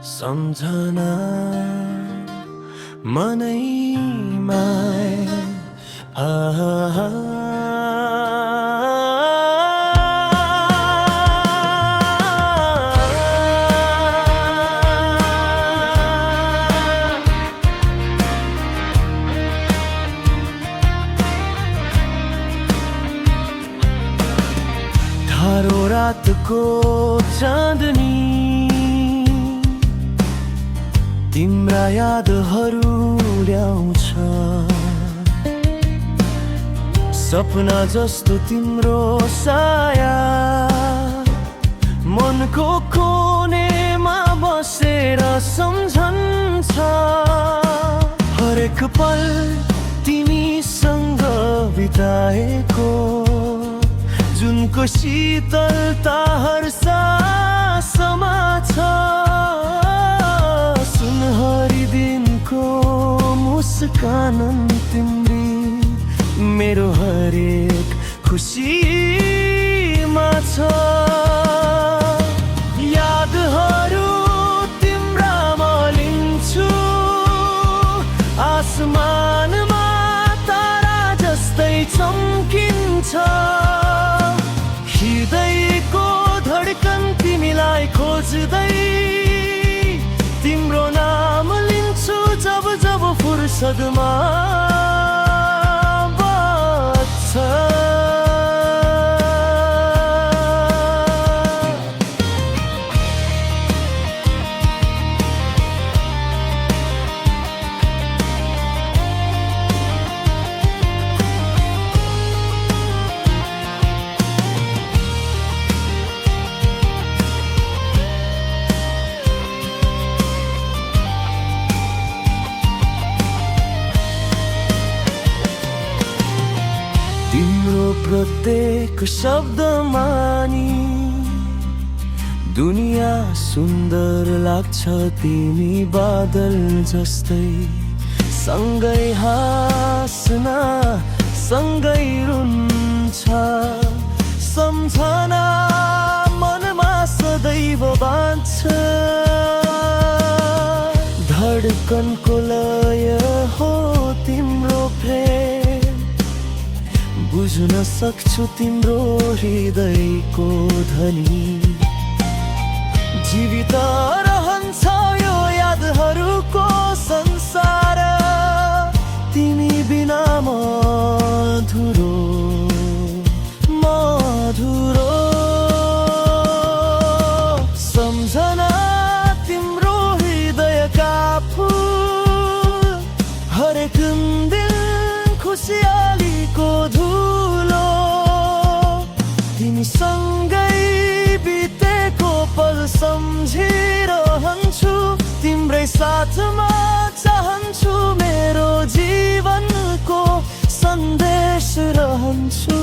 सम्झना मनैमा ठाडो रातको चाँदनी तिम्रा यादहरू ल्याउँछ। सपना जस्तो तिम्रो साया मनको कोनेमा बसेर सम्झन्छ। हरेक पल तिमीसँग बिताएको जुनको शीतलता हर सासमा छ। सुनहरी दिनको मुस्कान तिम्री मेरो हरेक खुसीमा छ। यादहरू तिम्रा मलिन्छु आसमानमा तारा जस्तै चम्किन्छ। हृदयको धड्कन तिमीलाई खोज्दै तिम्रो नाम लिन्छु जब जब फुर्सदमा बज्छ। तिम्रो प्रत्येक शब्दमा नि दुनिया सुन्दर लाग्छ। तिमी बादल जस्तै सँगै हाँस्न सँगै रुन्छ। सम्झना मनमा सदैव बाँच्छ। धड्कनको लय हो तिम्रो प्रेम बुझ्न सक्छु तिम्रो हृदयको ध्वनि। जीवित रहन्छ यो यादहरूको संसार तिमी बिना मधुरो मधुरो। सम्झना तिम्रो हृदयका फुल हरेक दिन खुसियालीको धुलो। तिमीसँगै बितेको पल सम्झिरहन्छु। तिम्रै साथमा चाहन्छु मेरो जीवनको सन्देश रहन्छु।